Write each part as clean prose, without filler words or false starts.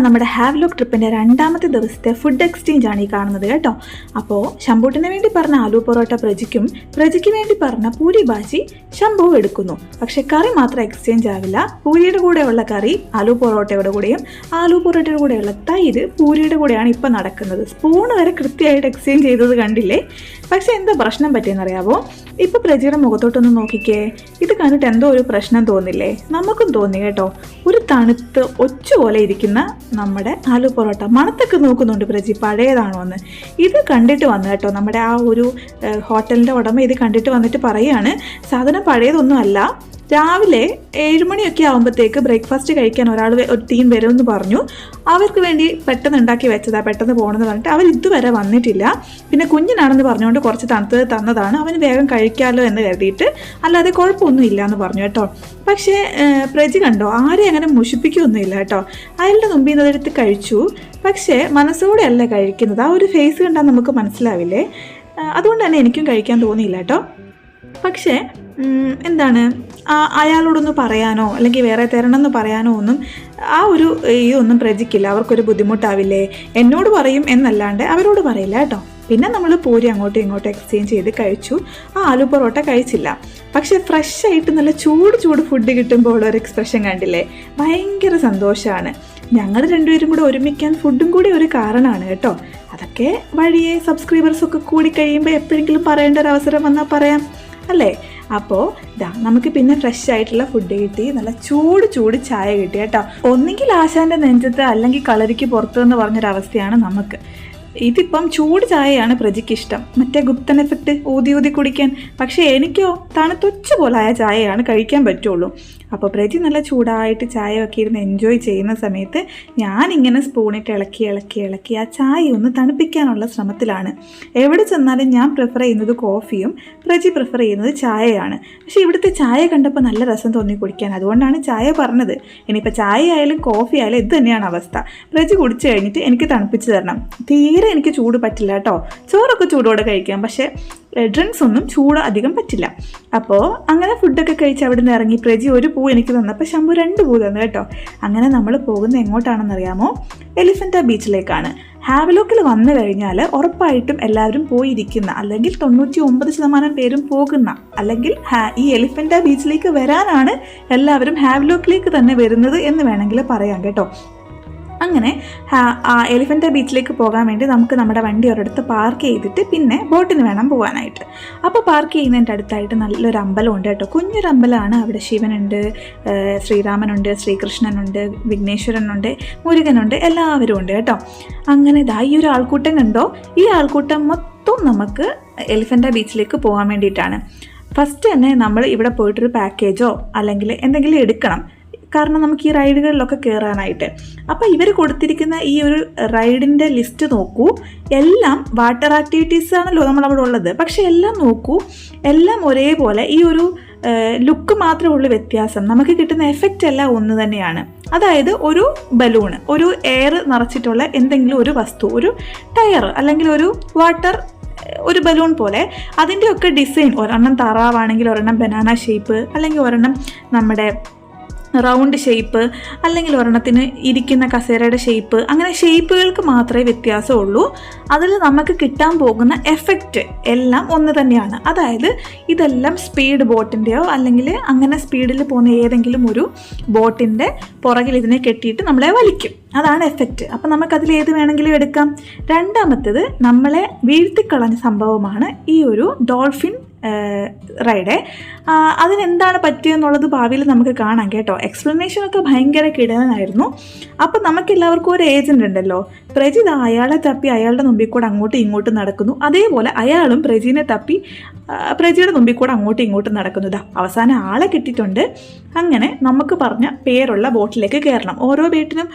നമ്മുടെ ഹാവ്ലോക്ക് ട്രിപ്പിൻ്റെ രണ്ടാമത്തെ ദിവസത്തെ ഫുഡ് എക്സ്ചേഞ്ച് ആണ് ഈ കാണുന്നത് കേട്ടോ. അപ്പോൾ ശംഭൂട്ടിന് വേണ്ടി പറഞ്ഞ ആലു പൊറോട്ട പ്രജിക്ക് വേണ്ടി പറഞ്ഞ പൂരി ബാജി ശംഭു എടുക്കുന്നു. പക്ഷെ കറി മാത്രം എക്സ്ചേഞ്ച് ആവില്ല. പൂരിയുടെ കൂടെയുള്ള കറി ആലു പൊറോട്ടയുടെ കൂടെയും ആലു പൊറോട്ടയുടെ കൂടെയുള്ള തൈര് പൂരിയുടെ കൂടെയാണ് ഇപ്പം നടക്കുന്നത്. സ്പൂൺ വരെ കൃത്യമായിട്ട് എക്സ്ചേഞ്ച് ചെയ്തത് കണ്ടില്ലേ? പക്ഷെ എന്താ പ്രശ്നം പറ്റിയെന്നറിയാവോ? ഇപ്പോൾ പ്രജിയുടെ മുഖത്തോട്ടൊന്ന് നോക്കിക്കേ. ഇത് കണ്ടിട്ട് എന്തോ ഒരു പ്രശ്നം തോന്നില്ലേ? നമുക്കും തോന്നി കേട്ടോ. ഒരു തണുത്ത് ഒച്ച പോലെ ഇരിക്കുന്ന നമ്മുടെ ആലു പൊറോട്ട മണത്തൊക്കെ നോക്കുന്നുണ്ട് പ്രജി, പഴയതാണോ എന്ന്. ഇത് കണ്ടിട്ട് വന്നു കേട്ടോ നമ്മുടെ ആ ഒരു ഹോട്ടലിൻ്റെ ഉടമ ഇത് കണ്ടിട്ട് വന്നിട്ട് പറയുകയാണ്, സാധനം പഴയതൊന്നും അല്ല, രാവിലെ 7 മണിയൊക്കെ ആകുമ്പോഴത്തേക്ക് ബ്രേക്ക്ഫാസ്റ്റ് കഴിക്കാൻ ഒരു ടീം വരുമെന്ന് പറഞ്ഞു. അവർക്ക് വേണ്ടി പെട്ടെന്ന് ഉണ്ടാക്കി വെച്ചതാണ്, പെട്ടെന്ന് പോകണമെന്ന് പറഞ്ഞിട്ട് അവർ ഇതുവരെ വന്നിട്ടില്ല. പിന്നെ കുഞ്ഞിനാണെന്ന് പറഞ്ഞുകൊണ്ട് കുറച്ച് തണുത്തത് തന്നതാണ്, അവന് വേഗം കഴിക്കാമല്ലോ എന്ന് കരുതിയിട്ട്, അല്ലാതെ കുഴപ്പമൊന്നും ഇല്ല എന്ന് പറഞ്ഞു കേട്ടോ. പക്ഷേ പ്രജി കണ്ടോ, ആരെയും അങ്ങനെ മുഷിപ്പിക്കുകയൊന്നുമില്ല കേട്ടോ. അയാളുടെ മുമ്പിൽ നിന്ന് അതെടുത്ത് കഴിച്ചു. പക്ഷേ മനസ്സോടെ അല്ല കഴിക്കുന്നത്. ആ ഒരു ഫേസ് കണ്ടാൽ നമുക്ക് മനസ്സിലാവില്ലേ? അതുകൊണ്ട് തന്നെ എനിക്കും കഴിക്കാൻ തോന്നിയില്ല കേട്ടോ. പക്ഷേ എന്താണ്, അയാളോടൊന്ന് പറയാനോ അല്ലെങ്കിൽ വേറെ തരണമെന്ന് പറയാനോ ഒന്നും ആ ഒരു ഇതൊന്നും പ്രജിക്കില്ല. അവർക്കൊരു ബുദ്ധിമുട്ടാവില്ലേ? എന്നോട് പറയും എന്നല്ലാണ്ട് അവരോട് പറയില്ല കേട്ടോ. പിന്നെ നമ്മൾ പൂരി അങ്ങോട്ടും ഇങ്ങോട്ടും എക്സ്ചേഞ്ച് ചെയ്ത് കഴിച്ചു. ആ ആലു പൊറോട്ട കഴിച്ചില്ല. പക്ഷെ ഫ്രഷ് ആയിട്ട് നല്ല ചൂട് ഫുഡ് കിട്ടുമ്പോൾ ഉള്ളൊരു എക്സ്പ്രഷൻ കണ്ടില്ലേ? ഭയങ്കര സന്തോഷമാണ്. ഞങ്ങൾ രണ്ടുപേരും കൂടെ ഒരുമിക്കാൻ ഫുഡും കൂടി ഒരു കാരണമാണ് കേട്ടോ. അതൊക്കെ വഴിയെ സബ്സ്ക്രൈബേഴ്സൊക്കെ കൂടി കഴിയുമ്പോൾ എപ്പോഴെങ്കിലും പറയേണ്ട ഒരു അവസരം വന്നാൽ പറയാം അല്ലേ? അപ്പോൾ നമുക്ക് പിന്നെ ഫ്രഷ് ആയിട്ടുള്ള ഫുഡ് കിട്ടി, നല്ല ചൂട് ചായ കിട്ടി കേട്ടോ. ഒന്നെങ്കിൽ ആശാൻ്റെ നെഞ്ചത്ത് അല്ലെങ്കിൽ കളരിക്ക് പുറത്തു എന്ന് പറഞ്ഞൊരവസ്ഥയാണ് നമുക്ക്. ഇതിപ്പം ചൂട് ചായയാണ് പ്രജിക്ക് ഇഷ്ടം, മറ്റേ ഗുപ്തൻ എഫക്റ്റ് ഊതി കുടിക്കാൻ. പക്ഷേ എനിക്കോ തണുത്തൊച്ച പോലായ ചായയാണ് കഴിക്കാൻ പറ്റുള്ളൂ. അപ്പോൾ പ്രജി നല്ല ചൂടായിട്ട് ചായ ഒക്കെ ഇരുന്ന് എൻജോയ് ചെയ്യുന്ന സമയത്ത് ഞാനിങ്ങനെ സ്പൂണിട്ട് ഇളക്കി ആ ചായ ഒന്ന് തണുപ്പിക്കാനുള്ള ശ്രമത്തിലാണ്. എവിടെ ചെന്നാലും ഞാൻ പ്രിഫർ ചെയ്യുന്നത് കോഫിയും പ്രജി പ്രിഫർ ചെയ്യുന്നത് ചായയാണ്. പക്ഷേ ഇവിടുത്തെ ചായ കണ്ടപ്പോൾ നല്ല രസം തോന്നി കുടിക്കാൻ, അതുകൊണ്ടാണ് ചായ പറഞ്ഞത്. ഇനിയിപ്പോൾ ചായ ആയാലും കോഫി ആയാലും ഇത് തന്നെയാണ് അവസ്ഥ. പ്രജി കുടിച്ചു കഴിഞ്ഞിട്ട് എനിക്ക് തണുപ്പിച്ച് തരണം. തീരെ എനിക്ക് ചൂട് പറ്റില്ല കേട്ടോ. ചോറൊക്കെ ചൂടോടെ കഴിക്കാം, പക്ഷേ ഡ്രിങ്ക്സ് ഒന്നും ചൂട് അധികം പറ്റില്ല. അപ്പോൾ അങ്ങനെ ഫുഡൊക്കെ കഴിച്ച് അവിടെ നിന്ന് ഇറങ്ങി പ്രജി ഒരു പൂ എനിക്ക് തന്നപ്പോൾ ശംഭു 2 പൂ തന്നു കേട്ടോ. അങ്ങനെ നമ്മൾ പോകുന്നത് എങ്ങോട്ടാണെന്നറിയാമോ? എലിഫൻ്റ ബീച്ചിലേക്കാണ്. ഹാവ്ലോക്കിൽ വന്നു കഴിഞ്ഞാൽ ഉറപ്പായിട്ടും എല്ലാവരും പോയിരിക്കുന്ന, അല്ലെങ്കിൽ 99% പേരും പോകുന്ന, അല്ലെങ്കിൽ ഈ എലിഫൻ്റ ബീച്ചിലേക്ക് വരാനാണ് എല്ലാവരും ഹാവ്ലോക്കിലേക്ക് തന്നെ വരുന്നത് എന്ന് വേണമെങ്കിൽ പറയാം കേട്ടോ. അങ്ങനെ എലിഫൻ്റ ബീച്ചിലേക്ക് പോകാൻ വേണ്ടി നമുക്ക് നമ്മുടെ വണ്ടി ഒരിടത്ത് പാർക്ക് ചെയ്തിട്ട് പിന്നെ ബോട്ടിന് വേണം പോകാനായിട്ട്. അപ്പോൾ പാർക്ക് ചെയ്യുന്നതിൻ്റെ അടുത്തായിട്ട് നല്ലൊരു അമ്പലമുണ്ട് കേട്ടോ. കുഞ്ഞൊരു അമ്പലമാണ്. അവിടെ ശിവനുണ്ട്, ശ്രീരാമനുണ്ട്, ശ്രീകൃഷ്ണനുണ്ട്, വിഘ്നേശ്വരനുണ്ട്, മുരുകനുണ്ട്, എല്ലാവരും ഉണ്ട് കേട്ടോ. അങ്ങനെ ഈ ഒരു ആൾക്കൂട്ടം കണ്ടോ? ഈ ആൾക്കൂട്ടം മൊത്തം നമുക്ക് എലിഫൻ്റ ബീച്ചിലേക്ക് പോകാൻ വേണ്ടിയിട്ടാണ്. ഫസ്റ്റ് തന്നെ നമ്മൾ ഇവിടെ പോയിട്ടൊരു പാക്കേജോ അല്ലെങ്കിൽ എന്തെങ്കിലും എടുക്കണം, കാരണം നമുക്ക് ഈ റൈഡുകളിലൊക്കെ കയറാനായിട്ട്. അപ്പോൾ ഇവർ കൊടുത്തിരിക്കുന്ന ഈ ഒരു റൈഡിൻ്റെ ലിസ്റ്റ് നോക്കൂ. എല്ലാം വാട്ടർ ആക്ടിവിറ്റീസ് ആണല്ലോ നമ്മളവിടെ ഉള്ളത്. പക്ഷേ എല്ലാം നോക്കൂ, എല്ലാം ഒരേപോലെ. ഈ ഒരു ലുക്ക് മാത്രമേ ഉള്ളൂ വ്യത്യാസം. നമുക്ക് കിട്ടുന്ന എഫക്റ്റ് എല്ലാം ഒന്ന് തന്നെയാണ്. അതായത് ഒരു ബലൂണ്, ഒരു എയർ നിറച്ചിട്ടുള്ള എന്തെങ്കിലും ഒരു വസ്തു, ഒരു ടയർ അല്ലെങ്കിൽ ഒരു വാട്ടർ ഒരു ബലൂൺ പോലെ, അതിൻ്റെയൊക്കെ ഡിസൈൻ, ഒരെണ്ണം താറാവാണെങ്കിൽ ഒരെണ്ണം ബനാന ഷേപ്പ്, അല്ലെങ്കിൽ ഒരെണ്ണം നമ്മുടെ റൗണ്ട് ഷേപ്പ്, അല്ലെങ്കിൽ ഒരെണ്ണത്തിന് ഇരിക്കുന്ന കസേരയുടെ ഷേപ്പ്, അങ്ങനെ ഷേപ്പുകൾക്ക് മാത്രമേ വ്യത്യാസമുള്ളൂ. അതിൽ നമുക്ക് കിട്ടാൻ പോകുന്ന എഫക്റ്റ് എല്ലാം ഒന്ന് തന്നെയാണ്. അതായത് ഇതെല്ലാം സ്പീഡ് ബോട്ടിൻ്റെയോ അല്ലെങ്കിൽ അങ്ങനെ സ്പീഡിൽ പോകുന്ന ഏതെങ്കിലും ഒരു ബോട്ടിൻ്റെ പുറകിൽ ഇതിനെ കെട്ടിയിട്ട് നമ്മളെ വലിക്കും. അതാണ് എഫക്റ്റ്. അപ്പം നമുക്കതിൽ ഏത് വേണമെങ്കിലും എടുക്കാം. രണ്ടാമത്തേത് നമ്മളെ വീഴ്ത്തിക്കളഞ്ഞ സംഭവമാണ് ഈ ഒരു ഡോൾഫിൻ റൈഡ്. അതിനെന്താണ് പറ്റിയെന്നുള്ളത് ഭാവിയിൽ നമുക്ക് കാണാം കേട്ടോ. എക്സ്പ്ലനേഷനൊക്കെ ഭയങ്കര കിടനായിരുന്നു. അപ്പം നമുക്കെല്ലാവർക്കും ഒരു ഏജൻ്റ് ഉണ്ടല്ലോ. പ്രജിത അയാളെ തപ്പി അയാളുടെ മുമ്പിൽ കൂടെ അങ്ങോട്ടും ഇങ്ങോട്ടും നടക്കുന്നു. അതേപോലെ അയാളും പ്രജിനെ തപ്പി പ്രജിയുടെ മുമ്പിൽ കൂടെ അങ്ങോട്ടും ഇങ്ങോട്ടും നടക്കുന്നതാ. അവസാനം ആളെ കിട്ടിയിട്ടുണ്ട്. അങ്ങനെ നമുക്ക് പറഞ്ഞ പേരുള്ള ബോട്ടിലേക്ക് കയറണം.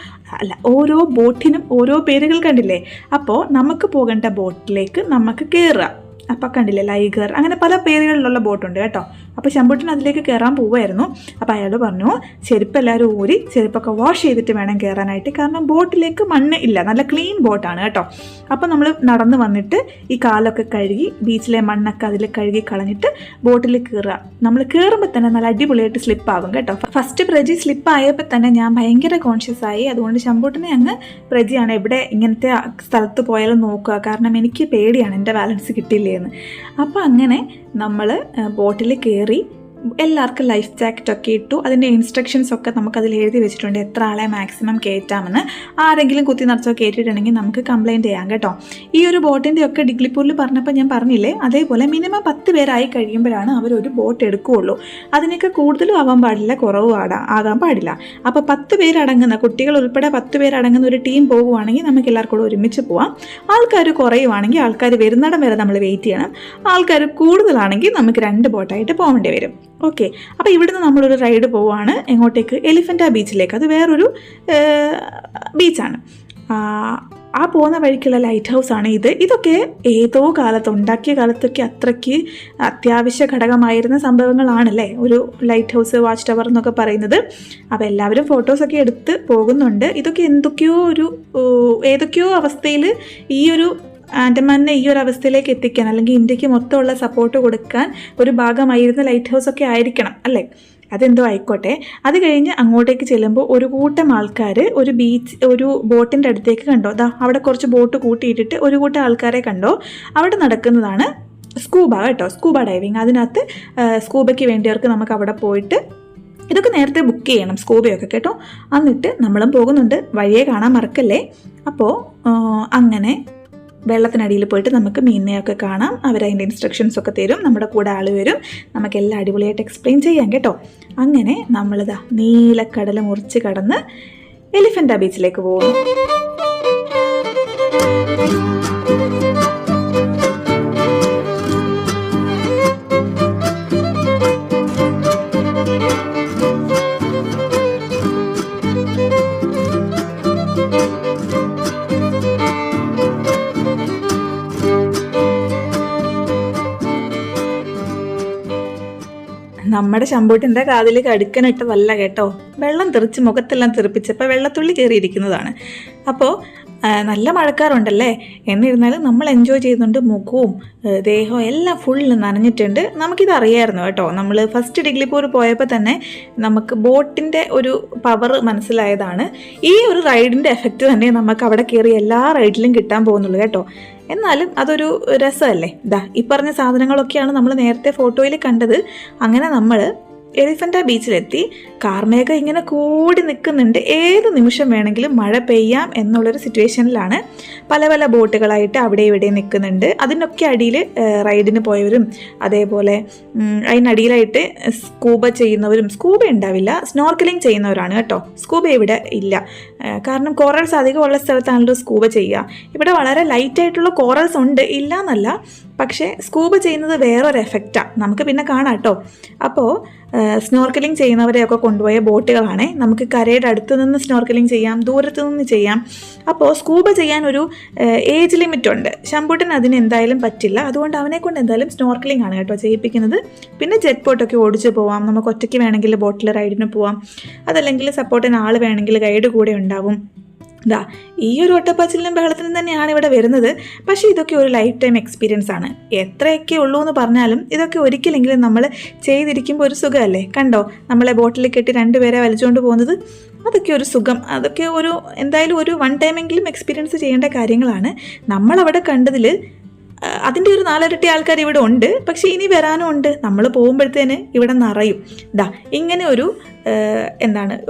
ഓരോ ബോട്ടിനും ഓരോ പേരുകൾ കണ്ടില്ലേ? അപ്പോൾ നമുക്ക് പോകേണ്ട ബോട്ടിലേക്ക് നമുക്ക് കയറുക. അപ്പം കണ്ടില്ലേ, ലൈഗർ, അങ്ങനെ പല പേരുകളിലുള്ള ബോട്ടുണ്ട് കേട്ടോ. അപ്പോൾ ശമ്പൂട്ടൻ അതിലേക്ക് കയറാൻ പോവുമായിരുന്നു. അപ്പോൾ അയാൾ പറഞ്ഞു ചെരുപ്പ് എല്ലാവരും ഊരി ചെരുപ്പൊക്കെ വാഷ് ചെയ്തിട്ട് വേണം കയറാനായിട്ട്, കാരണം ബോട്ടിലേക്ക് മണ്ണ് ഇല്ല, നല്ല ക്ലീൻ ബോട്ടാണ് കേട്ടോ. അപ്പോൾ നമ്മൾ നടന്ന് വന്നിട്ട് ഈ കാലൊക്കെ കഴുകി ബീച്ചിലെ മണ്ണൊക്കെ അതിൽ കഴുകി കളഞ്ഞിട്ട് ബോട്ടിൽ കയറുക. നമ്മൾ കയറുമ്പോൾ തന്നെ നല്ല അടിപൊളിയായിട്ട് സ്ലിപ്പാകും കേട്ടോ. ഫസ്റ്റ് പ്രജി സ്ലിപ്പായപ്പോൾ തന്നെ ഞാൻ ഭയങ്കര കോൺഷ്യസ് ആയി. അതുകൊണ്ട് ശമ്പൂട്ടനെ അങ്ങ് പ്രജിയാണ് എവിടെ ഇങ്ങനത്തെ സ്ഥലത്ത് പോയാലും നോക്കുക, കാരണം എനിക്ക് പേടിയാണ് എൻ്റെ ബാലൻസ് കിട്ടില്ലേന്ന്. അപ്പോൾ അങ്ങനെ നമ്മൾ ബോട്ടിൽ കയറി എല്ലാവർക്കും ലൈഫ് ജാക്കറ്റൊക്കെ ഇട്ടു. അതിൻ്റെ ഇൻസ്ട്രക്ഷൻസൊക്കെ നമുക്കതിൽ എഴുതി വെച്ചിട്ടുണ്ട്, എത്ര ആളെ മാക്സിമം കയറ്റാമെന്ന്. ആരെങ്കിലും കുത്തി നിറച്ചോ കയറ്റിയിട്ടുണ്ടെങ്കിൽ നമുക്ക് കംപ്ലയിൻറ്റ് ചെയ്യാം കേട്ടോ. ഈ ഒരു ബോട്ടിൻ്റെ ഒക്കെ ഡിഗ്ലിപ്പൂരിൽ പറഞ്ഞപ്പോൾ ഞാൻ പറഞ്ഞില്ലേ, അതേപോലെ മിനിമം 10 പേരായി കഴിയുമ്പോഴാണ് അവരൊരു ബോട്ട് എടുക്കുകയുള്ളൂ. അതിനൊക്കെ കൂടുതലും ആവാൻ പാടില്ല, കുറവും ആകാൻ പാടില്ല. അപ്പോൾ 10 പേരടങ്ങുന്ന കുട്ടികൾ ഉൾപ്പെടെ 10 പേരടങ്ങുന്ന ഒരു ടീം പോകുവാണെങ്കിൽ നമുക്ക് എല്ലാവർക്കും കൂടെ ഒരുമിച്ച് പോവാം. ആൾക്കാർ കുറയുവാണെങ്കിൽ ആൾക്കാർ വരുന്നിടം വരെ നമ്മൾ വെയിറ്റ് ചെയ്യണം. ആൾക്കാർ കൂടുതലാണെങ്കിൽ നമുക്ക് 2 ബോട്ടായിട്ട് പോകേണ്ടി വരും. ഓക്കെ, അപ്പോൾ ഇവിടുന്ന് നമ്മളൊരു റൈഡ് പോവുകയാണ് എങ്ങോട്ടേക്ക്, എലിഫൻ്റ ബീച്ചിലേക്ക്. അത് വേറൊരു ബീച്ചാണ്. ആ പോകുന്ന വഴിക്കുള്ള ലൈറ്റ് ഹൗസാണ് ഇത്. ഇതൊക്കെ ഏതോ കാലത്ത് ഉണ്ടാക്കിയ കാലത്തൊക്കെ അത്രയ്ക്ക് അത്യാവശ്യ ഘടകമായിരുന്ന സംഭവങ്ങളാണല്ലേ ഒരു ലൈറ്റ് ഹൗസ്, വാച്ച് ടവർ എന്നൊക്കെ പറയുന്നത്. അപ്പോൾ എല്ലാവരും ഫോട്ടോസൊക്കെ എടുത്ത് പോകുന്നുണ്ട്. ഇതൊക്കെ ഏതൊക്കെയോ അവസ്ഥയിൽ ഈ ഒരു ആൻഡമാനെ ഈ ഒരു അവസ്ഥയിലേക്ക് എത്തിക്കാൻ, അല്ലെങ്കിൽ ഇന്ത്യക്ക് മൊത്തമുള്ള സപ്പോർട്ട് കൊടുക്കാൻ ഒരു ഭാഗമായിരുന്ന ലൈറ്റ് ഹൗസ് ഒക്കെ ആയിരിക്കണം അല്ലേ. അതെന്തോ ആയിക്കോട്ടെ. അത് കഴിഞ്ഞ് അങ്ങോട്ടേക്ക് ചെല്ലുമ്പോൾ ഒരു കൂട്ടം ആൾക്കാർ ഒരു ബോട്ടിൻ്റെ അടുത്തേക്ക് കണ്ടോ, അവിടെ കുറച്ച് ബോട്ട് കൂട്ടിയിട്ടിട്ട് ഒരു കൂട്ടം ആൾക്കാരെ കണ്ടോ. അവിടെ നടക്കുന്നതാണ് സ്കൂബ കേട്ടോ, സ്കൂബ ഡൈവിങ്. അതിനകത്ത് സ്കൂബയ്ക്ക് വേണ്ടിയവർക്ക് നമുക്ക് അവിടെ പോയിട്ട് ഇതൊക്കെ നേരത്തെ ബുക്ക് ചെയ്യണം, സ്കൂബയൊക്കെ കേട്ടോ. എന്നിട്ട് നമ്മളും പോകുന്നുണ്ട്, വഴിയെ കാണാൻ മറക്കല്ലേ. അപ്പോൾ അങ്ങനെ വെള്ളത്തിനടിയിൽ പോയിട്ട് നമുക്ക് മീനിനെയൊക്കെ കാണാം. അവരതിൻ്റെ ഇൻസ്ട്രക്ഷൻസ് ഒക്കെ തരും, നമ്മുടെ കൂടെ ആൾ വരും, നമുക്കെല്ലാം അടിപൊളിയായിട്ട് എക്സ്പ്ലെയിൻ ചെയ്യാം കേട്ടോ. അങ്ങനെ നമ്മളിതാ നീലക്കടൽ മുറിച്ച് കടന്ന് എലിഫൻ്റ ബീച്ചിലേക്ക് പോകുന്നു. നമ്മുടെ ശമ്പൂട്ടിൻ്റെ കാതിൽ കടുക്കനിട്ടതല്ല കേട്ടോ, വെള്ളം തെറിച്ച് മുഖത്തെല്ലാം തെറിപ്പിച്ചപ്പോൾ വെള്ളത്തുള്ളി കയറിയിരിക്കുന്നതാണ്. അപ്പോൾ നല്ല മഴക്കാറുണ്ടല്ലേ, എന്നിരുന്നാലും നമ്മൾ എൻജോയ് ചെയ്യുന്നുണ്ട്. മുഖവും ദേഹവും എല്ലാം ഫുള്ള് നനഞ്ഞിട്ടുണ്ട്. നമുക്കിത് അറിയാമായിരുന്നു കേട്ടോ. നമ്മൾ ഫസ്റ്റ് ഡിഗ്ലിപ്പൂർ പോയപ്പോൾ തന്നെ നമുക്ക് ബോട്ടിൻ്റെ ഒരു പവർ മനസ്സിലായതാണ്. ഈ ഒരു റൈഡിൻ്റെ എഫക്റ്റ് തന്നെ നമുക്ക് അവിടെ കയറി എല്ലാ റൈഡിലും കിട്ടാൻ പോകുന്നുള്ളൂ കേട്ടോ. എന്നാലും അതൊരു രസമല്ലേ. ഈ പറഞ്ഞ സാധനങ്ങളൊക്കെയാണ് നമ്മൾ നേരത്തെ ഫോട്ടോയിൽ കണ്ടത്. അങ്ങനെ നമ്മൾ എലിഫൻ്റ ബീച്ചിലെത്തി. കാർമേഘം ഇങ്ങനെ കൂടി നിൽക്കുന്നുണ്ട്, ഏത് നിമിഷം വേണമെങ്കിലും മഴ പെയ്യാം എന്നുള്ളൊരു സിറ്റുവേഷനിലാണ്. പല പല ബോട്ടുകളായിട്ട് അവിടെ ഇവിടെ നിൽക്കുന്നുണ്ട്. അതിനൊക്കെ അടിയിൽ റൈഡിന് പോയവരും അതേപോലെ അതിനടിയിലായിട്ട് സ്കൂബ ചെയ്യുന്നവരും, സ്കൂബ ഉണ്ടാവില്ല, സ്നോർക്കലിംഗ് ചെയ്യുന്നവരാണ് കേട്ടോ. സ്കൂബ ഇവിടെ ഇല്ല, കാരണം കോറൽസ് അധികമുള്ള സ്ഥലത്താണല്ലോ സ്കൂബ ചെയ്യുക. ഇവിടെ വളരെ ലൈറ്റായിട്ടുള്ള കോറൽസ് ഉണ്ട്, ഇല്ല എന്നല്ല, പക്ഷേ സ്കൂബ ചെയ്യുന്നത് വേറൊരു എഫക്റ്റാണ്. നമുക്ക് പിന്നെ കാണാം കേട്ടോ. അപ്പോൾ സ്നോർക്കലിംഗ് ചെയ്യുന്നവരെയൊക്കെ കൊണ്ടുപോയ ബോട്ടുകളാണ്. നമുക്ക് കരയുടെ അടുത്ത് നിന്ന് സ്നോർക്കലിംഗ് ചെയ്യാം, ദൂരത്ത് നിന്ന് ചെയ്യാം. അപ്പോൾ സ്കൂബ ചെയ്യാൻ ഒരു ഏജ് ലിമിറ്റ് ഉണ്ട്. ശമ്പൂട്ടൻ അതിന് എന്തായാലും പറ്റില്ല, അതുകൊണ്ട് അവനെ കൊണ്ട് എന്തായാലും സ്നോർക്കലിംഗ് ആണ് കേട്ടോ ചെയ്യിപ്പിക്കുന്നത്. പിന്നെ ജെറ്റ് ബോട്ടൊക്കെ ഓടിച്ച് പോവാം, നമുക്ക് ഒറ്റയ്ക്ക് വേണമെങ്കിൽ ബോട്ടിൽ റൈഡിന് പോവാം, അതല്ലെങ്കിൽ സപ്പോർട്ടിന് ആൾ വേണമെങ്കിൽ ഗൈഡ് കൂടെ ഉണ്ടാവും. ഈ ഒരു ഒട്ടപ്പാച്ചിലിനും ബഹളത്തിനും തന്നെയാണ് ഇവിടെ വരുന്നത്. പക്ഷേ ഇതൊക്കെ ഒരു ലൈഫ് ടൈം എക്സ്പീരിയൻസ് ആണ്. എത്രയൊക്കെ ഉള്ളൂ എന്ന് പറഞ്ഞാലും ഇതൊക്കെ ഒരിക്കലെങ്കിലും നമ്മൾ ചെയ്തിരിക്കുമ്പോൾ ഒരു സുഖമല്ലേ. കണ്ടോ, നമ്മളെ ബോട്ടിൽ കെട്ടി 2 പേരെ വലിച്ചുകൊണ്ട് പോകുന്നത്, അതൊക്കെ ഒരു സുഖം. അതൊക്കെ എന്തായാലും ഒരു 1 ടൈമെങ്കിലും എക്സ്പീരിയൻസ് ചെയ്യേണ്ട കാര്യങ്ങളാണ്. നമ്മളവിടെ കണ്ടതിൽ അതിൻ്റെ ഒരു 4 ഇരട്ടി ആൾക്കാർ ഇവിടെ ഉണ്ട്. പക്ഷേ ഇനി വരാനും ഉണ്ട്. നമ്മൾ പോകുമ്പോഴത്തേന് ഇവിടെ നിറയും. ഇങ്ങനെ ഒരു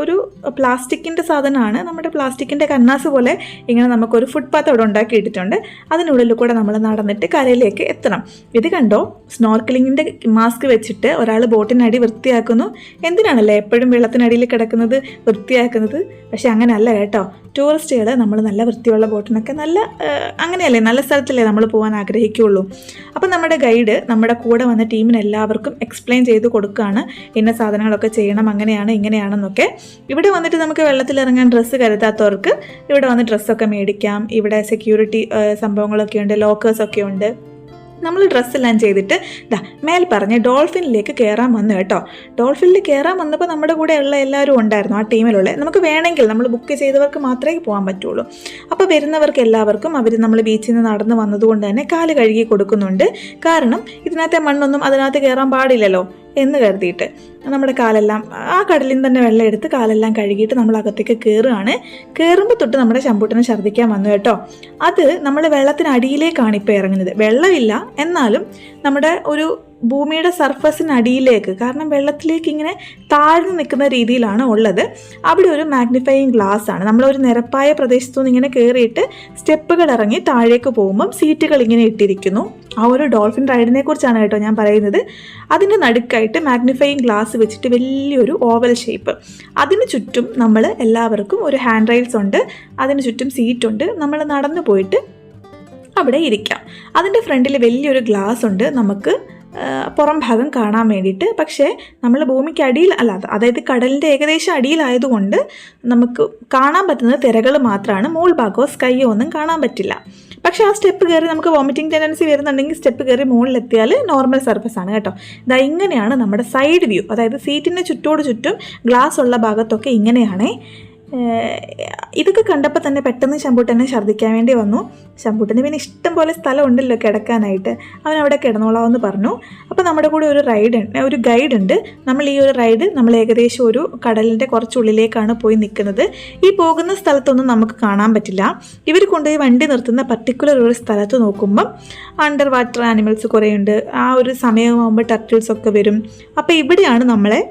ഒരു പ്ലാസ്റ്റിക്കിൻ്റെ സാധനമാണ്. നമ്മുടെ പ്ലാസ്റ്റിക്കിൻ്റെ കന്നാസ് പോലെ ഇങ്ങനെ നമുക്കൊരു ഫുട്പാത്ത് അവിടെ ഉണ്ടാക്കിയിട്ടിട്ടുണ്ട്. അതിനുള്ളിൽ കൂടെ നമ്മൾ നടന്നിട്ട് കരയിലേക്ക് എത്തണം. ഇത് കണ്ടോ, സ്നോർക്കലിങ്ങിൻ്റെ മാസ്ക് വെച്ചിട്ട് ഒരാൾ ബോട്ടിനടി വൃത്തിയാക്കുന്നു. എന്തിനാണല്ലേ എപ്പോഴും വെള്ളത്തിനടിയിൽ കിടക്കുന്നത് വൃത്തിയാക്കുന്നത്? പക്ഷെ അങ്ങനെയല്ല കേട്ടോ. ടൂറിസ്റ്റുകൾ നമ്മൾ നല്ല വൃത്തിയുള്ള ബോട്ടിനൊക്കെ അങ്ങനെയല്ലേ, നല്ല സ്ഥലത്തല്ലേ നമ്മൾ പോകാൻ ആഗ്രഹിക്കുകയുള്ളൂ. അപ്പം നമ്മുടെ ഗൈഡ് നമ്മുടെ കൂടെ വന്ന ടീമിന് എല്ലാവർക്കും എക്സ്പ്ലെയിൻ ചെയ്ത് കൊടുക്കുകയാണ്, ഇന്ന സാധനങ്ങളൊക്കെ ചെയ്യണം, അങ്ങനെയാണ് ഇങ്ങനെയാണെന്നൊക്കെ. ഇവിടെ വന്നിട്ട് നമുക്ക് വെള്ളത്തിലിറങ്ങാൻ ഡ്രസ്സ് കരുതാത്തവർക്ക് ഇവിടെ വന്ന് ഡ്രസ്സൊക്കെ മേടിക്കാം. ഇവിടെ സെക്യൂരിറ്റി സംഭവങ്ങളൊക്കെ ഉണ്ട്, ലോക്കേഴ്സൊക്കെ ഉണ്ട്. നമ്മൾ ഡ്രസ്സെല്ലാം ചെയ്തിട്ട് മേൽ പറഞ്ഞ് ഡോൾഫിനിലേക്ക് കയറാൻ വന്നു കേട്ടോ. ഡോൾഫിനിൽ കയറാൻ വന്നപ്പോൾ നമ്മുടെ കൂടെ ഉള്ള എല്ലാവരും ഉണ്ടായിരുന്നു, ആ ടീമിലുള്ള. നമുക്ക് വേണമെങ്കിൽ നമ്മൾ ബുക്ക് ചെയ്തവർക്ക് മാത്രമേ പോകാൻ പറ്റുള്ളൂ. അപ്പോൾ വരുന്നവർക്ക് എല്ലാവർക്കും അവർ നമ്മൾ ബീച്ചിൽ നിന്ന് നടന്ന് വന്നതുകൊണ്ട് തന്നെ കാല് കഴുകി കൊടുക്കുന്നുണ്ട്. കാരണം ഇതിനകത്തെ മണ്ണൊന്നും അതിനകത്ത് കയറാൻ പാടില്ലല്ലോ എന്ന് കരുതിയിട്ട് നമ്മുടെ കാലെല്ലാം ആ കടലിൽ തന്നെ വെള്ളം എടുത്ത് കാലെല്ലാം കഴുകിയിട്ട് നമ്മൾ അകത്തേക്ക് കയറുകയാണ്. കയറുമ്പോൾ തൊട്ട് നമ്മുടെ ശമ്പൂട്ടനെ ഛർദ്ദിക്കാൻ വന്നു കേട്ടോ. അത് നമ്മൾ വെള്ളത്തിനടിയിലേക്കാണ് ഇപ്പോൾ ഇറങ്ങുന്നത്. വെള്ളമില്ല, എന്നാലും നമ്മുടെ ഒരു ഭൂമിയുടെ സർഫസിനടിയിലേക്ക്, കാരണം വെള്ളത്തിലേക്ക് ഇങ്ങനെ താഴ്ന്നു നിൽക്കുന്ന രീതിയിലാണ് ഉള്ളത്. അവിടെ ഒരു മാഗ്നിഫയിങ് ഗ്ലാസ് ആണ്. നമ്മളൊരു നിരപ്പായ പ്രദേശത്തു നിന്ന് ഇങ്ങനെ കയറിയിട്ട് സ്റ്റെപ്പുകൾ ഇറങ്ങി താഴേക്ക് പോകുമ്പം സീറ്റുകൾ ഇങ്ങനെ ഇട്ടിരിക്കുന്നു. ആ ഒരു ഡോൾഫിൻ റൈഡിനെ കുറിച്ചാണ് കേട്ടോ ഞാൻ പറയുന്നത്. അതിൻ്റെ നടുക്കായിട്ട് മാഗ്നിഫയിങ് ഗ്ലാസ് വെച്ചിട്ട് വലിയൊരു ഓവൽ ഷേപ്പ്. അതിന് ചുറ്റും നമ്മൾ എല്ലാവർക്കും ഒരു ഹാൻഡ് റെയിൽസ് ഉണ്ട്, അതിന് ചുറ്റും സീറ്റുണ്ട്. നമ്മൾ നടന്നു പോയിട്ട് അവിടെ ഇരിക്കാം. അതിൻ്റെ ഫ്രണ്ടിൽ വലിയൊരു ഗ്ലാസ് ഉണ്ട് നമുക്ക് പുറം ഭാഗം കാണാൻ വേണ്ടിയിട്ട്. പക്ഷേ നമ്മൾ ഭൂമിക്ക് അടിയിൽ അല്ല, അതായത് കടലിൻ്റെ ഏകദേശം അടിയിലായതുകൊണ്ട് നമുക്ക് കാണാൻ പറ്റുന്നത് തിരകൾ മാത്രമാണ്. മോൾ ഭാഗമോ സ്കൈയോ ഒന്നും കാണാൻ പറ്റില്ല. പക്ഷേ ആ സ്റ്റെപ്പ് കയറി നമുക്ക് വോമിറ്റിംഗ് ടെൻഡൻസി വരുന്നുണ്ടെങ്കിൽ സ്റ്റെപ്പ് കയറി മുകളിലെത്തിയാൽ നോർമൽ സർഫസ് ആണ് കേട്ടോ. ഇങ്ങനെയാണ് നമ്മുടെ സൈഡ് വ്യൂ. അതായത് സീറ്റിൻ്റെ ചുറ്റും ഗ്ലാസ് ഉള്ള ഭാഗത്തൊക്കെ ഇങ്ങനെയാണേ. ഇതൊക്കെ കണ്ടപ്പോൾ തന്നെ പെട്ടെന്ന് ശമ്പൂട്ടനെ ഛർദ്ദിക്കാൻ വേണ്ടി വന്നു. ശമ്പൂട്ടന് പിന്നെ ഇഷ്ടം പോലെ സ്ഥലം ഉണ്ടല്ലോ കിടക്കാനായിട്ട്, അവൻ അവിടെ കിടന്നോളാമെന്ന് പറഞ്ഞു. അപ്പോൾ നമ്മുടെ കൂടെ ഒരു ഗൈഡ് ഉണ്ട്. നമ്മൾ ഈ ഒരു റൈഡ് നമ്മൾ ഏകദേശം ഒരു കടലിൻ്റെ കുറച്ചുള്ളിലേക്കാണ് പോയി നിൽക്കുന്നത്. ഈ പോകുന്ന സ്ഥലത്തൊന്നും നമുക്ക് കാണാൻ പറ്റില്ല. ഇവർ കൊണ്ടുപോയി വണ്ടി നിർത്തുന്ന പർട്ടിക്കുലർ ഒരു സ്ഥലത്ത് നോക്കുമ്പം അണ്ടർ വാട്ടർ ആനിമൽസ് കുറേയുണ്ട്. ആ ഒരു സമയമാകുമ്പോൾ ടർട്ടിൽസൊക്കെ വരും. അപ്പോൾ ഇവിടെയാണ് നമ്മളെ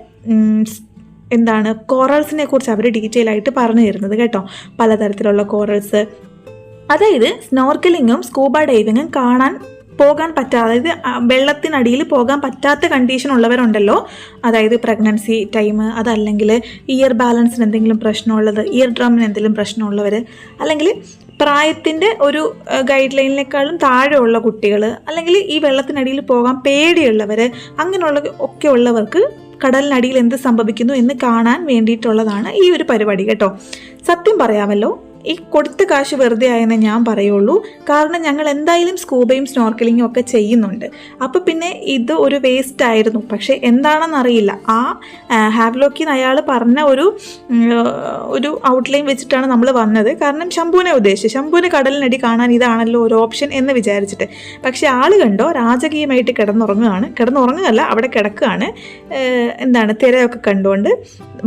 കോറൽസിനെ കുറിച്ച് അവർ ഡീറ്റെയിൽ ആയിട്ട് പറഞ്ഞു തരുന്നത് കേട്ടോ. പലതരത്തിലുള്ള കോറൽസ്, അതായത് സ്നോർക്കലിങ്ങും സ്കൂബ ഡൈവിങ്ങും പോകാൻ പറ്റാതെ, അതായത് വെള്ളത്തിനടിയിൽ പോകാൻ പറ്റാത്ത കണ്ടീഷൻ ഉള്ളവരുണ്ടല്ലോ, അതായത് പ്രഗ്നൻസി ടൈം, അതല്ലെങ്കിൽ ഇയർ ബാലൻസിന് എന്തെങ്കിലും പ്രശ്നമുള്ളത്, ഇയർ ഡ്രമ്മിന് എന്തെങ്കിലും പ്രശ്നമുള്ളവർ, അല്ലെങ്കിൽ പ്രായത്തിൻ്റെ ഒരു ഗൈഡ് ലൈനിനേക്കാളും താഴെയുള്ള കുട്ടികൾ, അല്ലെങ്കിൽ ഈ വെള്ളത്തിനടിയിൽ പോകാൻ പേടിയുള്ളവർ, അങ്ങനെയുള്ള ഒക്കെ ഉള്ളവർക്ക് കടലിനടിയിൽ എന്ത് സംഭവിക്കുന്നു എന്ന് കാണാൻ വേണ്ടിയിട്ടുള്ളതാണ് ഈ ഒരു പരിപാടി കേട്ടോ. സത്യം പറയാമല്ലോ, ഈ കൊടുത്ത കാശ് വെറുതെ ആയെന്ന് ഞാൻ പറയുള്ളൂ. കാരണം ഞങ്ങൾ എന്തായാലും സ്കൂബയും സ്നോർക്കലിങ്ങും ഒക്കെ ചെയ്യുന്നുണ്ട്. അപ്പോൾ പിന്നെ ഇത് ഒരു വേസ്റ്റ് ആയിരുന്നു. പക്ഷേ എന്താണെന്നറിയില്ല, ആ ഹാവ്ലോക്കിന്ന് അയാൾ പറഞ്ഞ ഒരു ഔട്ട്ലൈൻ വെച്ചിട്ടാണ് നമ്മൾ വന്നത്. കാരണം ശംഭുവിനെ കടലിനടി കാണാൻ ഇതാണല്ലോ ഒരു ഓപ്ഷൻ എന്ന് വിചാരിച്ചിട്ട്. പക്ഷേ ആൾ കണ്ടോ രാജകീയമായിട്ട് കിടന്നുറങ്ങുകയല്ല, അവിടെ കിടക്കുകയാണ്. തിരയൊക്കെ കണ്ടുകൊണ്ട്.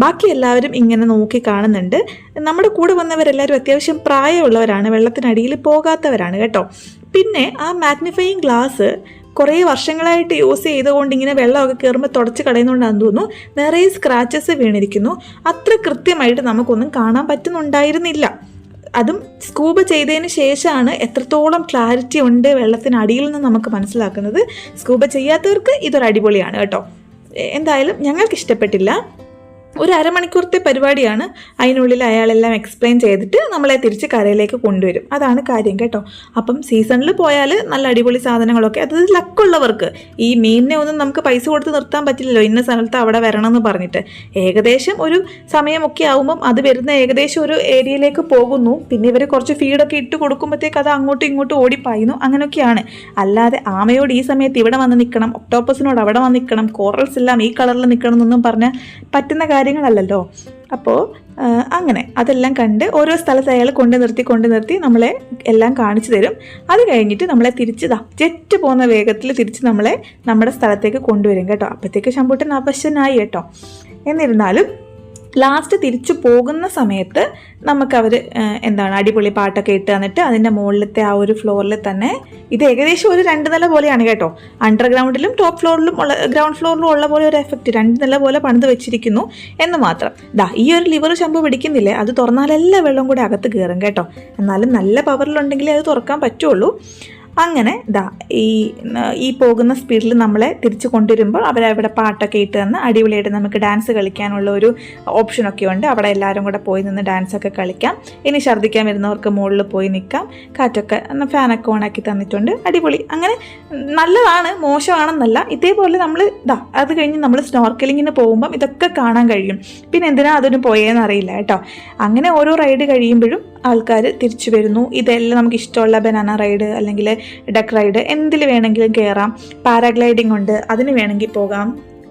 ബാക്കി എല്ലാവരും ഇങ്ങനെ നോക്കി കാണുന്നുണ്ട്. നമ്മുടെ കൂടെ വന്നവരെല്ലാവരും അത്യാവശ്യം പ്രായമുള്ളവരാണ്, വെള്ളത്തിനടിയിൽ പോകാത്തവരാണ് കേട്ടോ. പിന്നെ ആ മാഗ്നിഫയിങ് ഗ്ലാസ് കുറേ വർഷങ്ങളായിട്ട് യൂസ് ചെയ്തുകൊണ്ട് ഇങ്ങനെ വെള്ളമൊക്കെ കയറുമ്പോൾ തുടച്ച് കളയുന്നതുകൊണ്ടാണെന്ന് തോന്നുന്നു നിറയെ സ്ക്രാച്ചസ് വീണിരിക്കുന്നു. അത്ര കൃത്യമായിട്ട് നമുക്കൊന്നും കാണാൻ പറ്റുന്നുണ്ടായിരുന്നില്ല. അതും സ്കൂബ ചെയ്തതിന് ശേഷമാണ് എത്രത്തോളം ക്ലാരിറ്റി ഉണ്ട് വെള്ളത്തിനടിയിൽ നിന്ന് നമുക്ക് മനസ്സിലാക്കുന്നത്. സ്കൂബ ചെയ്യാത്തവർക്ക് ഇതൊരു അടിപൊളിയാണ് കേട്ടോ. എന്തായാലും ഞങ്ങൾക്ക് ഇഷ്ടപ്പെട്ടില്ല. ഒരു അരമണിക്കൂറത്തെ പരിപാടിയാണ്. അതിനുള്ളിൽ അയാളെല്ലാം എക്സ്പ്ലെയിൻ ചെയ്തിട്ട് നമ്മളെ തിരിച്ച് കരയിലേക്ക് കൊണ്ടുവരും. അതാണ് കാര്യം കേട്ടോ. അപ്പം സീസണിൽ പോയാൽ നല്ല അടിപൊളി സാധനങ്ങളൊക്കെ, അതായത് ലക്കുള്ളവർക്ക്. ഈ മീനിനെ ഒന്നും നമുക്ക് പൈസ കൊടുത്ത് നിർത്താൻ പറ്റില്ലല്ലോ, ഇന്ന സ്ഥലത്ത് അവിടെ വരണം എന്ന് പറഞ്ഞിട്ട്. ഏകദേശം ഒരു സമയമൊക്കെ ആകുമ്പം അത് വരുന്ന ഏകദേശം ഒരു ഏരിയയിലേക്ക് പോകുന്നു. പിന്നെ ഇവർ കുറച്ച് ഫീഡൊക്കെ ഇട്ട് കൊടുക്കുമ്പോഴത്തേക്ക് അത് അങ്ങോട്ടും ഇങ്ങോട്ടും ഓടിപ്പായുന്നു. അങ്ങനെയൊക്കെയാണ്. അല്ലാതെ ആമയോട് ഈ സമയത്ത് ഇവിടെ വന്ന് നിൽക്കണം, ഒക്ടോപ്പസിനോട് അവിടെ വന്ന് നിൽക്കണം, കോറൽസ് എല്ലാം ഈ കളറിൽ നിൽക്കണം എന്നൊന്നും പറഞ്ഞാൽ പറ്റുന്ന കാര്യങ്ങളല്ലല്ലോ. അപ്പോൾ അങ്ങനെ അതെല്ലാം കണ്ട് ഓരോ സ്ഥലത്ത് അയാൾ കൊണ്ടു നിർത്തി നമ്മളെ എല്ലാം കാണിച്ചു തരും. അത് കഴിഞ്ഞിട്ട് നമ്മളെ തിരിച്ച് ജെറ്റ് പോകുന്ന വേഗത്തിൽ തിരിച്ച് നമ്മളെ നമ്മുടെ സ്ഥലത്തേക്ക് കൊണ്ടുവരും കേട്ടോ. അപ്പോഴത്തേക്ക് ശമ്പൂട്ടൻ അവശനായി കേട്ടോ. എന്നിരുന്നാലും ലാസ്റ്റ് തിരിച്ചു പോകുന്ന സമയത്ത് നമുക്കവർ അടിപൊളി പാട്ടൊക്കെ ഇട്ട് തന്നിട്ട് അതിൻ്റെ മുകളിലത്തെ ആ ഒരു ഫ്ലോറിൽ തന്നെ, ഇത് ഏകദേശം ഒരു 2 നില പോലെയാണ് കേട്ടോ. അണ്ടർഗ്രൗണ്ടിലും ടോപ്പ് ഫ്ലോറിലും ഗ്രൗണ്ട് ഫ്ലോറിലും ഉള്ള പോലെ ഒരു എഫക്റ്റ് 2 നില പോലെ പണിത് വെച്ചിരിക്കുന്നു എന്ന് മാത്രം. ഈ ഒരു ലിവർ ശംഭു പിടിക്കുന്നില്ലേ, അത് തുറന്നാലെല്ലാം വെള്ളം കൂടെ അകത്ത് കയറും കേട്ടോ. എന്നാലും നല്ല പവറിലുണ്ടെങ്കിലേ അത് തുറക്കാൻ പറ്റുള്ളൂ. അങ്ങനെ ഈ പോകുന്ന സ്പീഡിൽ നമ്മളെ തിരിച്ചു കൊണ്ടുവരുമ്പോൾ അവരവിടെ പാട്ടൊക്കെ ഇട്ട് തന്ന് അടിപൊളിയായിട്ട് നമുക്ക് ഡാൻസ് കളിക്കാനുള്ള ഒരു ഓപ്ഷനൊക്കെ ഉണ്ട്. അവിടെ എല്ലാവരും കൂടെ പോയി നിന്ന് ഡാൻസൊക്കെ കളിക്കാം. ഇനി ഛർദ്ദിക്കാൻ വരുന്നവർക്ക് മുകളിൽ പോയി നിൽക്കാം. കാറ്റൊക്കെ ഫാനൊക്കെ ഓണാക്കി തന്നിട്ടുണ്ട്. അടിപൊളി. അങ്ങനെ നല്ലതാണ്, മോശമാണെന്നല്ല. ഇതേപോലെ നമ്മൾ അത് കഴിഞ്ഞ് നമ്മൾ സ്നോർക്കലിങ്ങിന് പോകുമ്പം ഇതൊക്കെ കാണാൻ കഴിയും. പിന്നെ എന്തിനാ അതിന് പോയേന്ന് അറിയില്ല കേട്ടോ. അങ്ങനെ ഓരോ റൈഡ് കഴിയുമ്പോഴും ആൾക്കാർ തിരിച്ചു വരുന്നു. ഇതെല്ലാം നമുക്ക് ഇഷ്ടമുള്ള ബനാന റൈഡ് അല്ലെങ്കിൽ ഡക്ക് റൈഡ് എന്തിൽ വേണമെങ്കിലും കയറാം. പാരാഗ്ലൈഡിംഗ് ഉണ്ട്, അതിന് വേണമെങ്കിൽ പോകാം.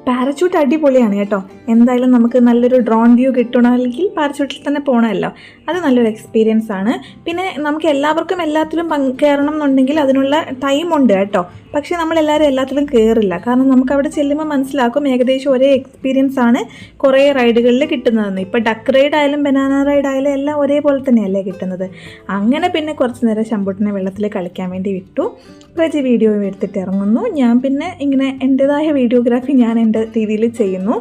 പാരച്യൂട്ട് അടിപൊളിയാണ് കേട്ടോ. എന്തായാലും നമുക്ക് നല്ലൊരു ഡ്രോൺ വ്യൂ കിട്ടണമെങ്കിൽ പാരച്യൂട്ടിൽ തന്നെ പോകണമല്ലോ. അത് നല്ലൊരു എക്സ്പീരിയൻസ് ആണ്. പിന്നെ നമുക്ക് എല്ലാവർക്കും എല്ലാത്തിലും കയറണം എന്നുണ്ടെങ്കിൽ അതിനുള്ള ടൈമുണ്ട് കേട്ടോ. പക്ഷേ നമ്മളെല്ലാവരും എല്ലാത്തിലും കയറില്ല. കാരണം നമുക്ക് അവിടെ ചെല്ലുമ്പോൾ മനസ്സിലാക്കും ഏകദേശം ഒരേ എക്സ്പീരിയൻസ് ആണ് കുറേ റൈഡുകളിൽ കിട്ടുന്നതെന്ന്. ഇപ്പോൾ ഡക്ക് റൈഡ് ആയാലും ബനാന റൈഡ് ആയാലും എല്ലാം ഒരേപോലെ തന്നെയല്ലേ കിട്ടുന്നത്. അങ്ങനെ പിന്നെ കുറച്ച് നേരം ശമ്പൂട്ടിനെ വെള്ളത്തിൽ കളിക്കാൻ വേണ്ടി വിട്ടു. പ്രജി വീഡിയോ എടുത്തിട്ട് ഇറങ്ങുന്നു. ഞാൻ പിന്നെ ഇങ്ങനെ എൻ്റെതായ വീഡിയോഗ്രാഫി ഞാൻ എൻ്റെ രീതിയിൽ ചെയ്യുന്നു.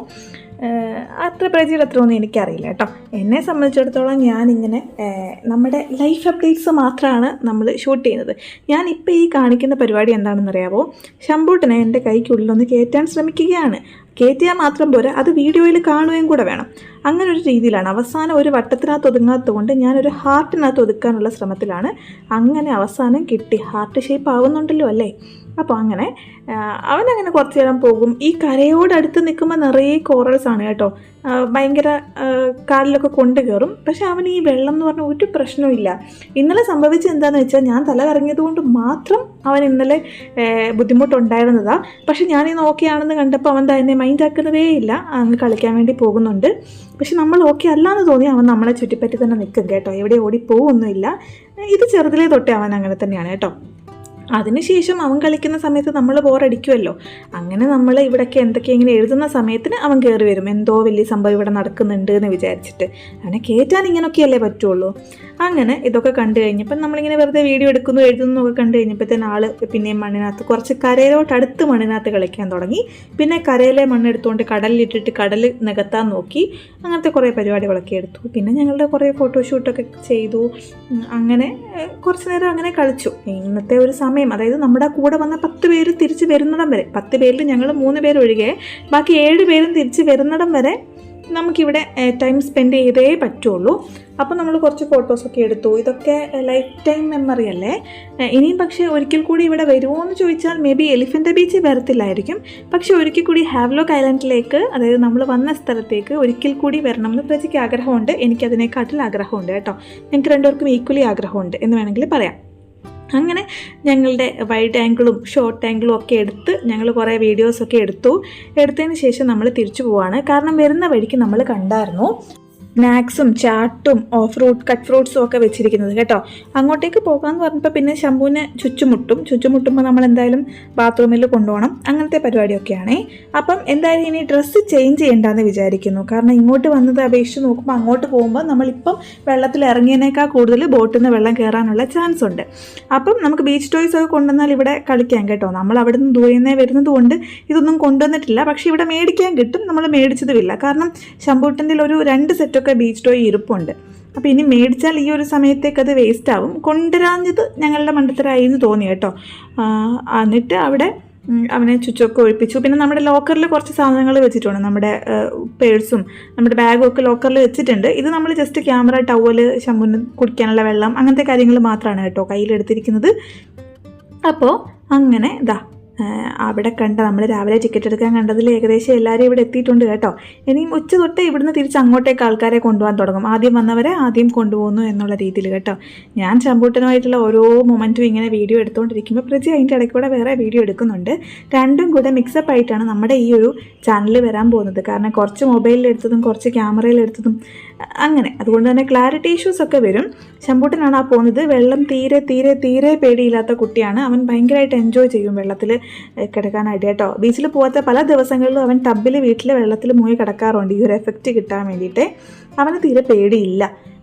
അത്ര പ്രജയുടെ അത്ര ഒന്നും എനിക്കറിയില്ല കേട്ടോ. എന്നെ സംബന്ധിച്ചിടത്തോളം ഞാനിങ്ങനെ നമ്മുടെ ലൈഫ് അപ്ഡേറ്റ്സ് മാത്രമാണ് നമ്മൾ ഷൂട്ട് ചെയ്യുന്നത്. ഞാനിപ്പോൾ ഈ കാണിക്കുന്ന പരിപാടി എന്താണെന്നറിയാമോ? ശമ്പൂട്ടിനെ എൻ്റെ കൈക്കുള്ളിലൊന്ന് കയറ്റാൻ ശ്രമിക്കുകയാണ്. കയറ്റിയാൽ മാത്രം പോരാ, അത് വീഡിയോയിൽ കാണുകയും കൂടെ വേണം. അങ്ങനെ ഒരു രീതിയിലാണ്. അവസാനം ഒരു വട്ടത്തിനകത്ത് ഒതുങ്ങാത്തതുകൊണ്ട് ഞാനൊരു ഹാർട്ടിനകത്ത് ഒതുക്കാനുള്ള ശ്രമത്തിലാണ്. അങ്ങനെ അവസാനം കിട്ടി. ഹാർട്ട് ഷേപ്പ് ആവുന്നുണ്ടല്ലോ അല്ലേ? അപ്പോൾ അങ്ങനെ അവനങ്ങനെ കുറച്ച് നേരം പോകും. ഈ കരയോടടുത്ത് നിൽക്കുമ്പോൾ നിറയെ കോറൽസ് ആണ് കേട്ടോ. ഭയങ്കര കാലിലൊക്കെ കൊണ്ട് കയറും. പക്ഷെ അവന് ഈ വെള്ളം എന്ന് പറഞ്ഞാൽ ഒരു പ്രശ്നവും. ഇന്നലെ സംഭവിച്ചത് എന്താണെന്ന് വെച്ചാൽ ഞാൻ തല കറങ്ങിയത് കൊണ്ട് മാത്രം അവൻ ഇന്നലെ ബുദ്ധിമുട്ടുണ്ടായിരുന്നതാണ്. പക്ഷെ ഞാനീ നോക്കിയാണെന്ന് കണ്ടപ്പോൾ അവൻ തന്നെ മൈൻഡ് ആക്കുന്നതേ ഇല്ല, അങ്ങ് കളിക്കാൻ വേണ്ടി പോകുന്നുണ്ട്. പക്ഷെ നമ്മൾ ഓക്കെ അല്ലാന്ന് തോന്നി അവൻ നമ്മളെ ചുറ്റിപ്പറ്റി തന്നെ നിൽക്കും കേട്ടോ. എവിടെ ഓടിപ്പോവൊന്നുമില്ല. ഇത് ചെറുതിലേ തൊട്ടേ അവൻ അങ്ങനെ തന്നെയാണ് കേട്ടോ. അതിനുശേഷം അവൻ കളിക്കുന്ന സമയത്ത് നമ്മൾ ബോറടിക്കുമല്ലോ. അങ്ങനെ നമ്മൾ ഇവിടെയൊക്കെ എന്തൊക്കെ ഇങ്ങനെ എഴുതുന്ന സമയത്തിന് അവൻ കയറി വരും. എന്തോ വലിയ സംഭവം ഇവിടെ നടക്കുന്നുണ്ട് എന്ന് വിചാരിച്ചിട്ട്. അവനെ കയറ്റാൻ ഇങ്ങനെയൊക്കെയല്ലേ പറ്റുള്ളൂ. അങ്ങനെ ഇതൊക്കെ കണ്ടു കഴിഞ്ഞപ്പോൾ നമ്മളിങ്ങനെ വെറുതെ വീഡിയോ എടുക്കുന്നു എഴുതുന്നു ഒക്കെ കണ്ടു കഴിഞ്ഞപ്പോഴത്തേന് ആൾ പിന്നെയും മണ്ണിനകത്ത് കുറച്ച് കരയിലോട്ടടുത്ത് മണ്ണിനകത്ത് കളിക്കാൻ തുടങ്ങി. പിന്നെ കരയിലെ മണ്ണെടുത്തുകൊണ്ട് കടലിലിട്ടിട്ട് കടൽ നികത്താൻ നോക്കി. അങ്ങനത്തെ കുറേ പരിപാടികളൊക്കെ എടുത്തു. പിന്നെ ഞങ്ങളുടെ കുറേ ഫോട്ടോഷൂട്ടൊക്കെ ചെയ്തു. അങ്ങനെ കുറച്ച് നേരം അങ്ങനെ കളിച്ചു. ഇന്നത്തെ ഒരു സമയം, അതായത് നമ്മുടെ കൂടെ വന്ന 10 പേര് തിരിച്ച് വരുന്നിടം വരെ, 10 പേരിൽ ഞങ്ങൾ 3 പേര് ഒഴികെ ബാക്കി 7 പേരും തിരിച്ച് വരുന്നിടം വരെ നമുക്കിവിടെ ടൈം സ്പെൻഡ് ചെയ്തേ പറ്റുള്ളൂ. അപ്പോൾ നമ്മൾ കുറച്ച് ഫോട്ടോസൊക്കെ എടുത്തു. ഇതൊക്കെ ലൈഫ് ടൈം മെമ്മറി അല്ലേ. ഇനിയും പക്ഷേ ഒരിക്കൽ കൂടി ഇവിടെ വരുമോ എന്ന് ചോദിച്ചാൽ മേ ബി എലിഫൻ്റ് ബീച്ച് വരത്തില്ലായിരിക്കും. പക്ഷേ ഒരിക്കൽ കൂടി ഹാവ്ലോക്ക് ഐലൻഡിലേക്ക്, അതായത് നമ്മൾ വന്ന സ്ഥലത്തേക്ക് ഒരിക്കൽ കൂടി വരണമെന്ന് പ്രജയ്ക്ക് ആഗ്രഹമുണ്ട്. എനിക്കതിനെക്കാട്ടിൽ ആഗ്രഹമുണ്ട് കേട്ടോ. ഞങ്ങൾക്ക് രണ്ടുപേർക്കും ഈക്വലി ആഗ്രഹമുണ്ട് എന്ന് വേണമെങ്കിൽ പറയാം. അങ്ങനെ ഞങ്ങളുടെ വൈഡ് ആംഗിളും ഷോർട്ട് ആംഗിളും ഒക്കെ എടുത്ത് ഞങ്ങൾ കുറേ വീഡിയോസൊക്കെ എടുത്തതിന് ശേഷം നമ്മൾ തിരിച്ചു പോവാണ്. കാരണം വരുന്ന വഴിക്ക് നമ്മൾ കണ്ടായിരുന്നു സ്നാക്സും ചാട്ടും കട്ട് ഫ്രൂട്ട്സും ഒക്കെ വെച്ചിരിക്കുന്നത് കേട്ടോ. അങ്ങോട്ടേക്ക് പോകാമെന്ന് പറഞ്ഞപ്പോൾ പിന്നെ ശംഭുവിനെ ചുറ്റുമുട്ടുമ്പോൾ നമ്മൾ എന്തായാലും ബാത്റൂമിൽ കൊണ്ടുപോകണം. അങ്ങനത്തെ പരിപാടിയൊക്കെയാണേ. അപ്പം എന്തായാലും ഇനി ഡ്രസ്സ് ചേഞ്ച് ചെയ്യേണ്ടെന്ന് വിചാരിക്കുന്നു. കാരണം ഇങ്ങോട്ട് വന്നത് അപേക്ഷിച്ച് നോക്കുമ്പോൾ അങ്ങോട്ട് പോകുമ്പോൾ നമ്മളിപ്പം വെള്ളത്തിൽ ഇറങ്ങിയതിനേക്കാൾ കൂടുതൽ ബോട്ടിൽ നിന്ന് വെള്ളം കയറാനുള്ള ചാൻസ് ഉണ്ട്. അപ്പം നമുക്ക് ബീച്ച് ടോയ്സ് ഒക്കെ കൊണ്ടുവന്നാൽ ഇവിടെ കളിക്കാം കേട്ടോ. നമ്മൾ അവിടെ നിന്ന് ദൂരെ വരുന്നത് കൊണ്ട് ഇതൊന്നും കൊണ്ടുവന്നിട്ടില്ല. പക്ഷേ ഇവിടെ മേടിക്കാൻ കിട്ടും. നമ്മൾ മേടിച്ചതുമില്ല. കാരണം ശംഭൂട്ടൻ്റെ ഒരു 2 സെറ്റൊക്കെ ബീച്ച് ടോയ് ഇരിപ്പുണ്ട്. അപ്പോൾ ഇനി മേടിച്ചാൽ ഈ ഒരു സമയത്തേക്ക് അത് വേസ്റ്റ് ആവും. കൊണ്ടുവരാഞ്ഞത് ഞങ്ങളുടെ മണ്ടത്തരായി എന്ന് തോന്നി കേട്ടോ. എന്നിട്ട് അവിടെ അവനെ ചുറ്റൊക്കെ ഒഴിപ്പിച്ചു. പിന്നെ നമ്മുടെ ലോക്കറിൽ കുറച്ച് സാധനങ്ങൾ വെച്ചിട്ടുണ്ട്. നമ്മുടെ പേഴ്സും നമ്മുടെ ബാഗും ഒക്കെ ലോക്കറിൽ വെച്ചിട്ടുണ്ട്. ഇത് നമ്മൾ ജസ്റ്റ് ക്യാമറ, ടവല്, ശംഭുവിന് കുടിക്കാനുള്ള വെള്ളം, അങ്ങനത്തെ കാര്യങ്ങൾ മാത്രമാണ് കേട്ടോ കയ്യിലെടുത്തിരിക്കുന്നത്. അപ്പോൾ അങ്ങനെ അവിടെ കണ്ട നമ്മൾ രാവിലെ ടിക്കറ്റ് എടുക്കാൻ കണ്ടതിൽ ഏകദേശം എല്ലാവരും ഇവിടെ എത്തിയിട്ടുണ്ട് കേട്ടോ. ഇനിയും ഉച്ച തൊട്ട് ഇവിടുന്ന് തിരിച്ച് അങ്ങോട്ടേക്ക് ആൾക്കാരെ കൊണ്ടുപോകാൻ തുടങ്ങും. ആദ്യം വന്നവരെ ആദ്യം കൊണ്ടുപോകുന്നു എന്നുള്ള രീതിയിൽ കേട്ടോ. ഞാൻ ശംഭൂട്ടനുമായിട്ടുള്ള ഓരോ മൊമെൻറ്റും ഇങ്ങനെ വീഡിയോ എടുത്തുകൊണ്ടിരിക്കുമ്പോൾ പ്രജി അതിൻ്റെ ഇടയ്ക്കൂടെ വേറെ വീഡിയോ എടുക്കുന്നുണ്ട്. രണ്ടും കൂടെ മിക്സപ്പ് ആയിട്ടാണ് നമ്മുടെ ഈ ഒരു ചാനലിൽ വരാൻ പോകുന്നത്. കാരണം കുറച്ച് മൊബൈലിലെടുത്തതും കുറച്ച് ക്യാമറയിലെടുത്തതും അങ്ങനെ. അതുകൊണ്ട് തന്നെ ക്ലാരിറ്റി ഇഷ്യൂസ് ഒക്കെ വരും. ശംഭൂട്ടനാണ് ആ പോകുന്നത്. വെള്ളം തീരെ തീരെ തീരെ പേടിയില്ലാത്ത കുട്ടിയാണ്. അവൻ ഭയങ്കരമായിട്ട് എൻജോയ് ചെയ്യും വെള്ളത്തിൽ കിടക്കാനായിട്ട് കേട്ടോ. ബീച്ചിൽ പോകാത്ത പല ദിവസങ്ങളിലും അവൻ ടബിൽ വീട്ടിൽ വെള്ളത്തിൽ മുങ്ങി കിടക്കാറുണ്ട് ഈ ഒരു എഫക്റ്റ് കിട്ടാൻ വേണ്ടിയിട്ട്. അവന് തീരെ പേടിയില്ല.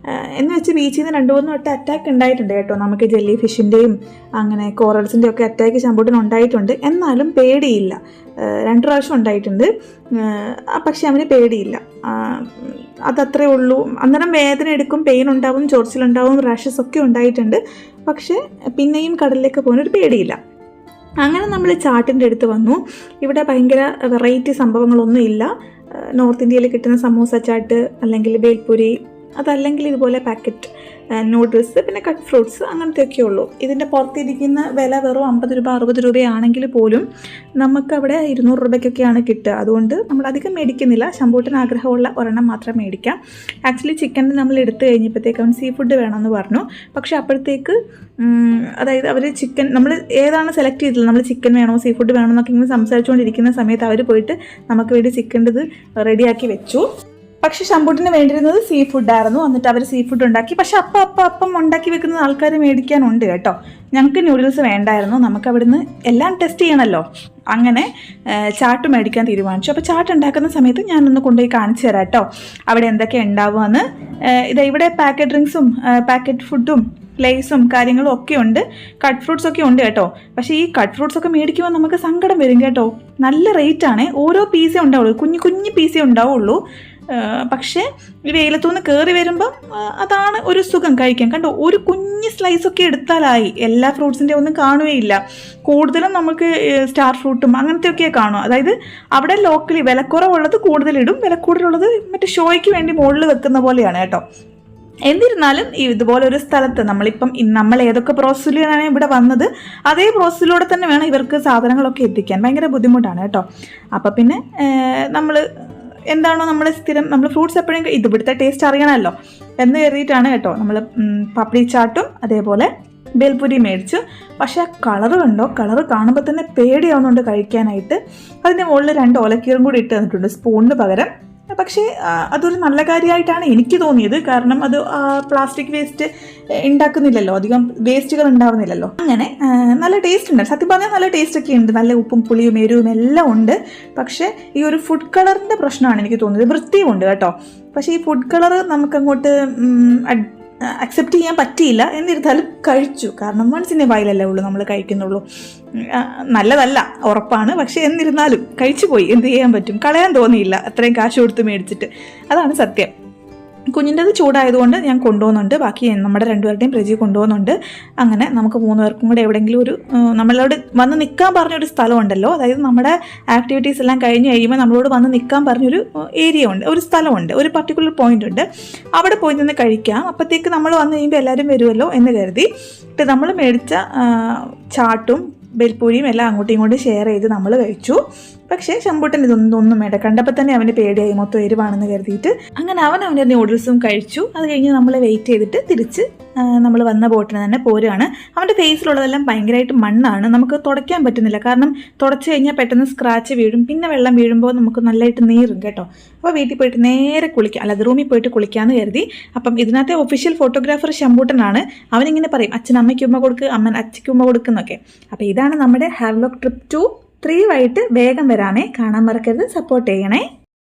എന്ന് വെച്ച് ബീച്ചിൽ നിന്ന് 2-3 വട്ടം അറ്റാക്ക് ഉണ്ടായിട്ടുണ്ട് കേട്ടോ. നമുക്ക് ജെല്ലി ഫിഷിൻ്റെയും അങ്ങനെ കോറൽസിൻ്റെ ഒക്കെ അറ്റാക്ക് ശംഭൂട്ടന് ഉണ്ടായിട്ടുണ്ട്. എന്നാലും പേടിയില്ല. 2 പ്രാവശ്യം ഉണ്ടായിട്ടുണ്ട്. പക്ഷെ അവന് പേടിയില്ല. അതത്രേ ഉള്ളൂ. അന്നേരം വേദന എടുക്കും, പെയിൻ ഉണ്ടാവും, ചൊറിച്ചിലുണ്ടാവും, റാഷസ് ഒക്കെ ഉണ്ടായിട്ടുണ്ട്. പക്ഷേ പിന്നെയും കടലിലേക്ക് പോകാനൊരു പേടിയില്ല. അങ്ങനെ നമ്മൾ ചാട്ടിൻ്റെ അടുത്ത് വന്നു. ഇവിടെ ഭയങ്കര വെറൈറ്റി സംഭവങ്ങളൊന്നും ഇല്ല. നോർത്ത് ഇന്ത്യയിൽ കിട്ടുന്ന സമൂസ ചാട്ട് അല്ലെങ്കിൽ ബേൽപൂരി അതല്ലെങ്കിൽ ഇതുപോലെ പാക്കറ്റ് നൂഡിൽസ്, പിന്നെ കട്ട് ഫ്രൂട്ട്സ്, അങ്ങനത്തെയൊക്കെ ഉള്ളൂ. ഇതിൻ്റെ പുറത്തിരിക്കുന്ന വില വെറും 50 രൂപ 60 രൂപയാണെങ്കിൽ പോലും നമുക്കവിടെ 200 രൂപയ്ക്കൊക്കെയാണ് കിട്ടുക. അതുകൊണ്ട് നമ്മൾ അധികം മേടിക്കുന്നില്ല. ശമ്പൂട്ടിന് ആഗ്രഹമുള്ള ഒരെണ്ണം മാത്രം മേടിക്കാം. ആക്ച്വലി ചിക്കൻ നമ്മൾ എടുത്തു കഴിഞ്ഞപ്പോഴത്തേക്ക് അവൻ സീ ഫുഡ് വേണമെന്ന് പറഞ്ഞു. പക്ഷേ അപ്പോഴത്തേക്ക് അതായത് അവർ ചിക്കൻ നമ്മൾ ഏതാണ് സെലക്ട് ചെയ്തില്ല, നമ്മൾ ചിക്കൻ വേണോ സീ ഫുഡ് വേണോ എന്നൊക്കെ ഇങ്ങനെ സംസാരിച്ചുകൊണ്ടിരിക്കുന്ന സമയത്ത് അവർ പോയിട്ട് നമുക്ക് വേണ്ടി ചിക്കൻ്റെത് റെഡിയാക്കി വെച്ചു. പക്ഷേ ശമ്പൂട്ടിന് വേണ്ടിയിരുന്നത് സീ ഫുഡായിരുന്നു. എന്നിട്ട് അവർ സീ ഫുഡ് ഉണ്ടാക്കി. പക്ഷെ അപ്പം ഉണ്ടാക്കി വെക്കുന്ന ആൾക്കാർ മേടിക്കാനുണ്ട് കേട്ടോ. ഞങ്ങൾക്ക് നൂഡിൽസ് വേണ്ടായിരുന്നു. നമുക്ക് അവിടുന്ന് എല്ലാം ടെസ്റ്റ് ചെയ്യണമല്ലോ. അങ്ങനെ ചാട്ട് മേടിക്കാൻ തീരുമാനിച്ചു. അപ്പോൾ ചാട്ട് ഉണ്ടാക്കുന്ന സമയത്ത് ഞാനൊന്ന് കൊണ്ടുപോയി കാണിച്ചു തരാം കേട്ടോ അവിടെ എന്തൊക്കെ ഉണ്ടാവുമെന്ന്. ഇവിടെ പാക്കറ്റ് ഡ്രിങ്ക്സും പാക്കറ്റ് ഫുഡും ലേസും കാര്യങ്ങളും ഒക്കെ ഉണ്ട്. കട്ട് ഫ്രൂട്ട്സ് ഒക്കെ ഉണ്ട് കേട്ടോ. പക്ഷേ ഈ കട്ട് ഫ്രൂട്ട്സ് ഒക്കെ മേടിക്കുമ്പോൾ നമുക്ക് സങ്കടം വരും കേട്ടോ. നല്ല റേറ്റാണ്. ഓരോ പീസേ ഉണ്ടാവുള്ളൂ, കുഞ്ഞു പീസേ ഉണ്ടാവുള്ളൂ. പക്ഷേ ഈ വെയിലത്തുനിന്ന് കയറി വരുമ്പം അതാണ് ഒരു സുഖം കഴിക്കാൻ. കണ്ടോ, ഒരു കുഞ്ഞ് സ്ലൈസൊക്കെ എടുത്താലായി. എല്ലാ ഫ്രൂട്ട്സിൻ്റെ ഒന്നും കാണുകയില്ല. കൂടുതലും നമുക്ക് സ്റ്റാർ ഫ്രൂട്ടും അങ്ങനത്തെയൊക്കെ കാണും. അതായത് അവിടെ ലോക്കലി വിലക്കുറവുള്ളത് കൂടുതലിടും, വില കൂടുതലുള്ളത് മറ്റേ ഷോയ്ക്ക് വേണ്ടി മുകളിൽ വെക്കുന്ന പോലെയാണ് കേട്ടോ. എന്നിരുന്നാലും ഇതുപോലെ ഒരു സ്ഥലത്ത് നമ്മൾ ഏതൊക്കെ പ്രോസസ്സിലാണ് ഇവിടെ വന്നത് അതേ പ്രോസസ്സിലൂടെ തന്നെ വേണം ഇവർക്ക് സാധനങ്ങളൊക്കെ എത്തിക്കാൻ. ഭയങ്കര ബുദ്ധിമുട്ടാണ് കേട്ടോ. അപ്പം പിന്നെ നമ്മൾ എന്താണോ നമ്മൾ സ്ഥിരം നമ്മൾ ഫ്രൂട്ട്സ് എപ്പോഴും ഇവിടുത്തെ ടേസ്റ്റ് അറിയണമല്ലോ എന്ന് കരുതിയിട്ടാണ് കേട്ടോ നമ്മൾ പപ്പടി ചാട്ടും അതേപോലെ ബേൽപൂരി മേടിച്ചു. പക്ഷേ ആ കളറ് കണ്ടോ, കളറ് കാണുമ്പോൾ തന്നെ പേടിയാവുന്നുണ്ട് കഴിക്കാനായിട്ട്. അതിൻ്റെ മുകളിൽ 2 ഓലക്കീറും കൂടി ഇട്ട് തന്നിട്ടുണ്ട് സ്പൂണിന് പകരം. പക്ഷേ അതൊരു നല്ല കാര്യമായിട്ടാണ് എനിക്ക് തോന്നിയത്. കാരണം അത് പ്ലാസ്റ്റിക് വേസ്റ്റ് ഉണ്ടാക്കുന്നില്ലല്ലോ, അധികം വേസ്റ്റുകൾ ഉണ്ടാവുന്നില്ലല്ലോ. അങ്ങനെ നല്ല ടേസ്റ്റ് ഉണ്ട്. സത്യം പറഞ്ഞാൽ നല്ല ടേസ്റ്റൊക്കെ ഉണ്ട്. നല്ല ഉപ്പും പുളിയും എരിവും എല്ലാം ഉണ്ട്. പക്ഷേ ഈ ഒരു ഫുഡ് കളറിൻ്റെ പ്രശ്നമാണ് എനിക്ക് തോന്നിയത്. വൃത്തിയും ഉണ്ട് കേട്ടോ. പക്ഷേ ഈ ഫുഡ് കളർ നമുക്കങ്ങോട്ട് അക്സെപ്റ്റ് ചെയ്യാൻ പറ്റിയില്ല. എന്നിരുന്നാലും കഴിച്ചു. കാരണം വൺസിൻ്റെ വായിലല്ലേ ഉള്ളൂ നമ്മൾ കഴിക്കുന്നുള്ളൂ. നല്ലതല്ല ഉറപ്പാണ്. പക്ഷേ എന്നിരുന്നാലും കഴിച്ചു പോയി. എന്ത് ചെയ്യാൻ പറ്റും, കളയാൻ തോന്നിയില്ല അത്രയും കാശ് കൊടുത്ത് മേടിച്ചിട്ട്. അതാണ് സത്യം. കുഞ്ഞിൻ്റെത് ചൂടായതുകൊണ്ട് ഞാൻ കൊണ്ടുപോകുന്നുണ്ട്. ബാക്കി നമ്മുടെ 2 പേരുടെയും പ്രജി കൊണ്ടുപോകുന്നുണ്ട്. അങ്ങനെ നമുക്ക് 3 പേർക്കും കൂടെ എവിടെയെങ്കിലും ഒരു നമ്മളോട് വന്ന് നിൽക്കാൻ പറഞ്ഞൊരു സ്ഥലമുണ്ടല്ലോ. അതായത് നമ്മുടെ ആക്ടിവിറ്റീസ് എല്ലാം കഴിഞ്ഞ് കഴിയുമ്പോൾ നമ്മളോട് വന്ന് നിൽക്കാൻ പറഞ്ഞൊരു ഏരിയ ഉണ്ട്, ഒരു സ്ഥലമുണ്ട്, ഒരു പർട്ടിക്കുലർ പോയിന്റ് ഉണ്ട്. അവിടെ പോയി നിന്ന് കഴിക്കാം. അപ്പോഴത്തേക്ക് നമ്മൾ വന്നു കഴിയുമ്പോൾ എല്ലാവരും വരുമല്ലോ എന്ന് കരുതി നമ്മൾ മേടിച്ച ചാട്ടും ബേൽപൂരിയും എല്ലാം അങ്ങോട്ടും ഇങ്ങോട്ടും ഷെയർ ചെയ്ത് നമ്മൾ കഴിച്ചു. പക്ഷേ ശമ്പൂട്ടൻ ഇതൊന്നും വേണ്ട. കണ്ടപ്പോൾ തന്നെ അവന് പേടിയായി, മൊത്തം എരിവാണെന്ന് കരുതിയിട്ട്. അങ്ങനെ അവൻ്റെ നൂഡിൽസും കഴിച്ചു. അത് കഴിഞ്ഞ് നമ്മൾ വെയിറ്റ് ചെയ്തിട്ട് തിരിച്ച് നമ്മൾ വന്ന ബോട്ടിന് തന്നെ പോരുകയാണ്. അവൻ്റെ ഫേസിലുള്ളതെല്ലാം ഭയങ്കരമായിട്ട് മണ്ണാണ്. നമുക്ക് തുടയ്ക്കാൻ പറ്റുന്നില്ല. കാരണം തുടച്ച് കഴിഞ്ഞാൽ പെട്ടെന്ന് സ്ക്രാച്ച് വീഴും. പിന്നെ വെള്ളം വീഴുമ്പോൾ നമുക്ക് നല്ലതായിട്ട് നീറും കേട്ടോ. അപ്പോൾ വീട്ടിൽ പോയിട്ട് നേരെ കുളിക്കാം, അല്ലാതെ റൂമിൽ പോയിട്ട് കുളിക്കാമെന്ന് കരുതി. അപ്പം ഇതിനകത്തെ ഒഫീഷ്യൽ ഫോട്ടോഗ്രാഫർ ശമ്പൂട്ടനാണ്. അവനിങ്ങനെ പറയും അച്ഛൻ അമ്മയ്ക്ക് ഉമ്മ കൊടുക്ക്, അമ്മൻ അച്ഛയ്ക്ക് ഉമ്മ കൊടുക്കുന്നൊക്കെ. അപ്പോൾ ഇതാണ് നമ്മുടെ ഹാവ്ലോക്ക് ട്രിപ്പ് 2 3 വൈകിട്ട് വേഗം വരാമേ. കാണാൻ മറക്കരുത്, സപ്പോർട്ട് ചെയ്യണേ.